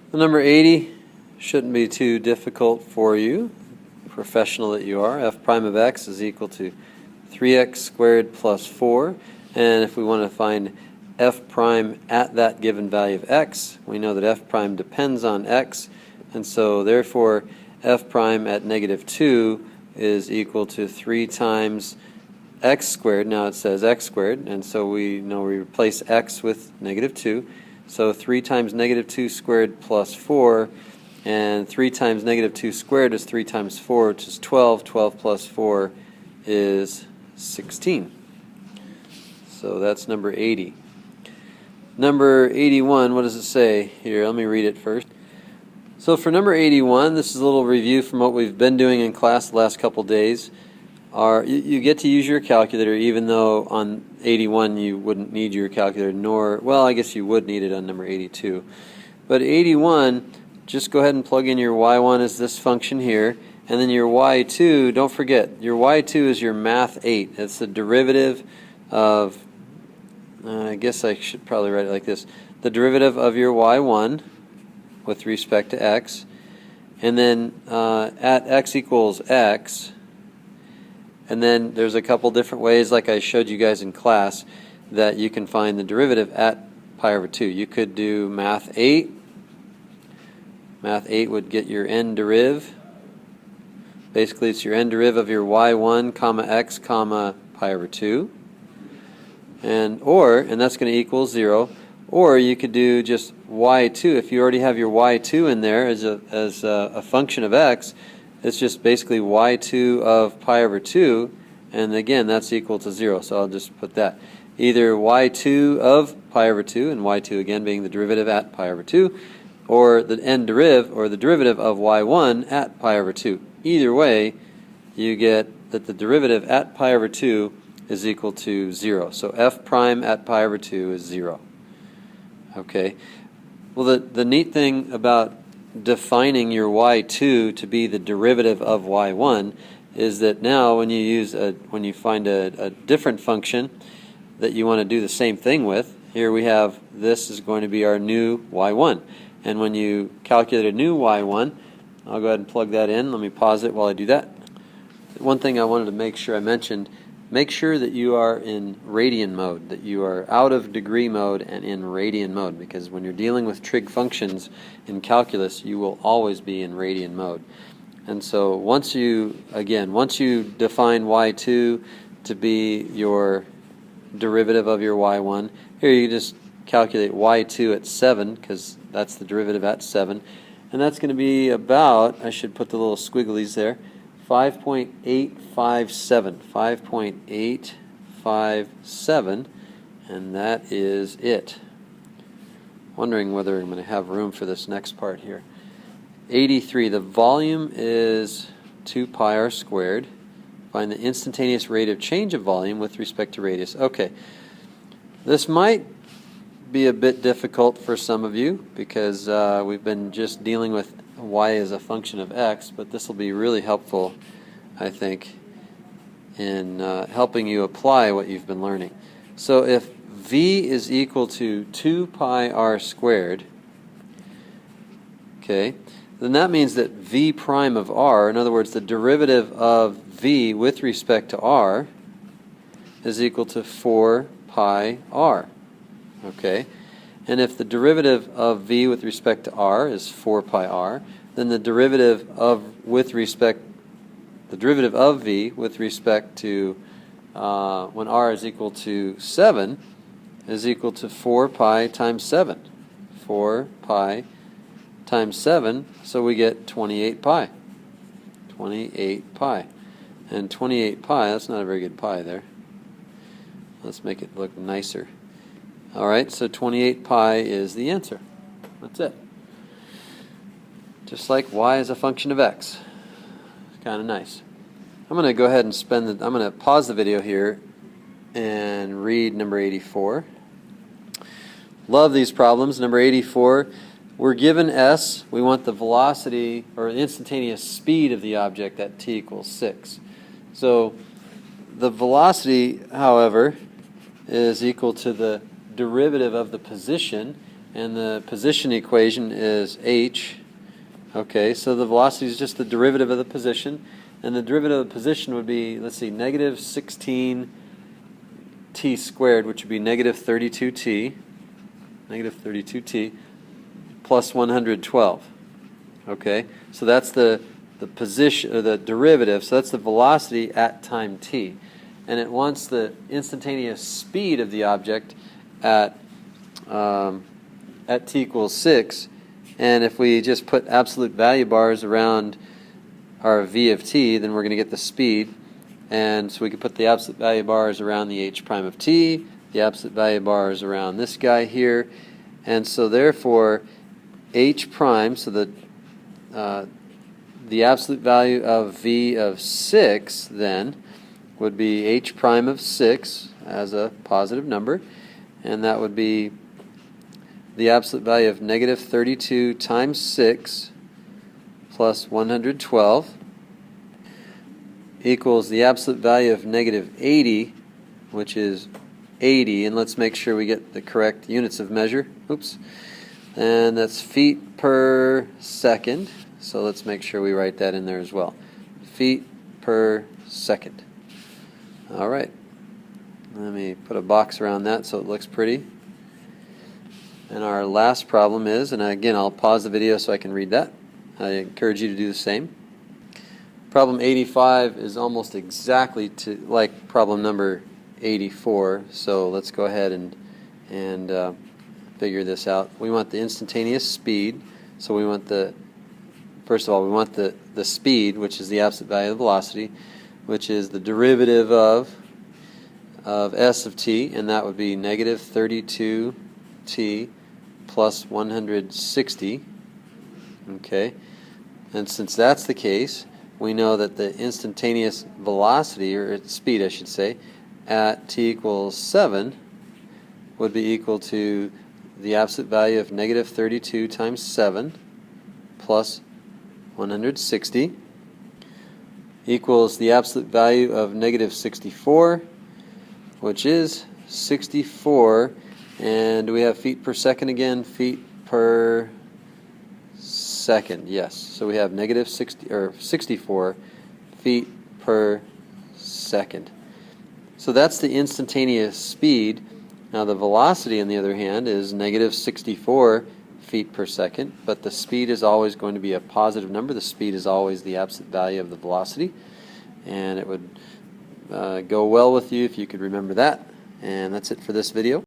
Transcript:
The number 80 shouldn't be too difficult for you, professional that you are. F prime of x is equal to 3x squared plus 4. And if we want to find f prime at that given value of x, we know that f prime depends on x, and so therefore f prime at negative 2 is equal to 3 times x squared. Now it says x squared, and so we know we replace x with negative 2. So 3 times negative 2 squared plus 4, and 3 times negative 2 squared is 3 times 4, which is 12. 12 plus 4 is 16. So that's number 80. Number 81, what does it say here? Let me read it first. So for number 81, this is a little review from what we've been doing in class the last couple days. You get to use your calculator, even though on 81 you wouldn't need your calculator, nor, well, I guess you would need it on number 82. But 81, just go ahead and plug in your y1 as this function here, and then your y2, don't forget, your y2 is your math 8. It's the derivative of, I guess I should probably write it like this, the derivative of your y1 with respect to x, and then at x equals x, and then there's a couple different ways, like I showed you guys in class, that you can find the derivative at pi over 2. You could do math 8. Math 8 would get your n deriv. Basically, it's your n deriv of your y1 comma x comma pi over 2. And that's going to equal 0. Or you could do just y2. If you already have your y2 in there as a function of x, it's just basically y2 of pi over 2, and again that's equal to 0, so I'll just put that. Either y2 of pi over 2, and y2 again being the derivative at pi over 2, or the n deriv, or the derivative of y1 at pi over 2. Either way, you get that the derivative at pi over 2 is equal to 0. So f prime at pi over 2 is 0. Okay. Well, the neat thing about defining your y2 to be the derivative of y1 is that now when you find a different function that you want to do the same thing with, here we have this is going to be our new y1, and when you calculate a new y1, I'll go ahead and plug that in. Let me pause it while I do that. One thing I wanted to make sure I mentioned, make sure that you are in radian mode, that you are out of degree mode and in radian mode, because when you're dealing with trig functions in calculus, you will always be in radian mode. And so once you define y2 to be your derivative of your y1, here you just calculate y2 at 7, because that's the derivative at 7, and that's going to be about, I should put the little squigglies there, 5.857, and that is it. Wondering whether I'm going to have room for this next part here. 83, the volume is 2 pi r squared. Find the instantaneous rate of change of volume with respect to radius. Okay, this might be a bit difficult for some of you because we've been just dealing with y as a function of x, but this will be really helpful, I think, in helping you apply what you've been learning. So if v is equal to 2 pi r squared, okay, then that means that v prime of r, in other words, the derivative of v with respect to r, is equal to 4 pi r. Okay, and if the derivative of v with respect to r is 4 pi r, then the derivative of v with respect to when r is equal to 7 is equal to 4 pi times 7. 4 pi times 7, so we get 28 pi. 28 pi. And 28 pi, that's not a very good pi there. Let's make it look nicer. Alright, so 28 pi is the answer. That's it. Just like y is a function of x. It's kind of nice. I'm going to go ahead and I'm going to pause the video here and read number 84. Love these problems. Number 84, we're given s. We want the velocity or the instantaneous speed of the object at t equals 6. So the velocity, however, is equal to the derivative of the position, and the position equation is h. Okay, so the velocity is just the derivative of the position, and the derivative of the position would be, let's see, negative 16 t squared, which would be negative 32t, plus 112. Okay, so that's the position, or the derivative. So that's the velocity at time t, and it wants the instantaneous speed of the object at t equals 6. And if we just put absolute value bars around our v of t, then we're going to get the speed. And so we could put the absolute value bars around the h prime of t, the absolute value bars around this guy here, and so therefore h prime, so the absolute value of v of 6 then would be h prime of 6 as a positive number, and that would be the absolute value of negative 32 times 6 plus 112 equals the absolute value of negative 80, which is 80, and let's make sure we get the correct units of measure. Oops. And that's feet per second, so let's make sure we write that in there as well. Feet per second. All right. Let me put a box around that so it looks pretty. And our last problem is, and again I'll pause the video so I can read that. I encourage you to do the same. Problem 85 is almost exactly like problem number 84, so let's go ahead and figure this out. We want the instantaneous speed, so we want first of all we want the speed, which is the absolute value of the velocity, which is the derivative of s of t, and that would be negative 32t plus 160. Okay, and since that's the case, we know that the instantaneous velocity, or speed I should say, at t equals 7 would be equal to the absolute value of negative 32 times 7 plus 160 equals the absolute value of negative 64, which is 64, and we have feet per second again, feet per second, yes. So we have negative 64 feet per second. So that's the instantaneous speed. Now the velocity, on the other hand, is negative 64 feet per second, but the speed is always going to be a positive number. The speed is always the absolute value of the velocity, and it would go well with you if you could remember that. And that's it for this video.